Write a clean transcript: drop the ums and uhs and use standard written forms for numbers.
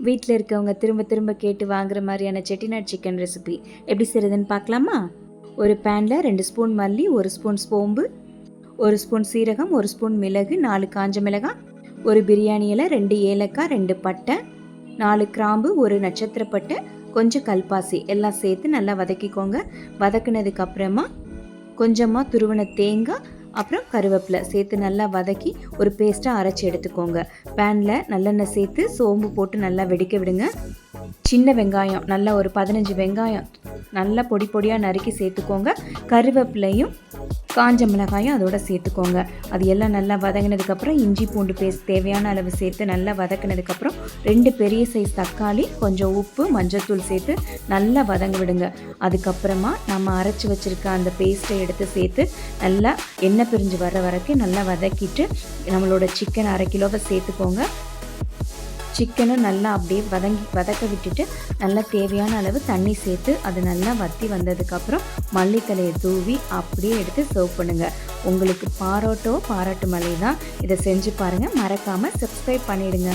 வீட்டில் இருக்கவங்க திரும்ப திரும்ப கேட்டு வாங்குற மாதிரியான செட்டிநாட் சிக்கன் ரெசிபி எப்படி செய்கிறதுன்னு பார்க்கலாமா? ஒரு பேனில் 2 ஸ்பூன் மல்லி, 1 ஸ்பூன் சோம்பு, 1 ஸ்பூன் சீரகம், 1 ஸ்பூன் மிளகு, 4 காஞ்ச மிளகாய், ஒரு பிரியாணி இலை, 2 ஏலக்காய், 2 பட்டை, 4 கிராம்பு, 1 நட்சத்திர பட்டை, கொஞ்சம் கல்பாசி எல்லாம் சேர்த்து நல்லா வதக்கிக்கோங்க. வதக்குனதுக்கு அப்புறமா கொஞ்சமாக துருவன தேங்காய், அப்புறம் கருவேப்பிலை சேர்த்து நல்லா வதக்கி ஒரு பேஸ்ட்டாக அரைச்சி எடுத்துக்கோங்க. பேனில் நல்லெண்ணெய் சேர்த்து சோம்பு போட்டு நல்லா வெடிக்க விடுங்க. சின்ன வெங்காயம் நல்லா ஒரு 15 வெங்காயம் நல்லா பொடி பொடியாக நறுக்கி சேர்த்துக்கோங்க. கருவேப்பிலையும் காஞ்ச மிளகாயும் அதோட சேர்த்துக்கோங்க. அது எல்லாம் நல்லா வதங்கினதுக்கப்புறம் இஞ்சி பூண்டு பேஸ்ட் தேவையான அளவு சேர்த்து நல்லா வதக்கினதுக்கப்புறம் 2 பெரிய சைஸ் தக்காளி, கொஞ்சம் உப்பு, மஞ்சள்தூள் சேர்த்து நல்லா வதங்க விடுங்க. அதுக்கப்புறமா நம்ம அரைச்சி வச்சுருக்க அந்த பேஸ்ட்டை எடுத்து சேர்த்து நல்லா எண்ணெய் பிரிஞ்சு வர்ற வரைக்கும் நல்லா வதக்கிட்டு நம்மளோட சிக்கன் 1/2 கிலோவை சேர்த்துக்கோங்க. சிக்கனும் நல்லா அப்படியே வதக்க விட்டுட்டு நல்லா தேவையான அளவு தண்ணி சேர்த்து அது நல்லா வற்றி வந்ததுக்கப்புறம் மல்லித்தலையை தூவி அப்படியே எடுத்து சர்வ் பண்ணுங்கள். உங்களுக்கு பாராட்டு மல்லி தான். இதை செஞ்சு பாருங்கள். மறக்காமல் சப்ஸ்கிரைப் பண்ணிவிடுங்க.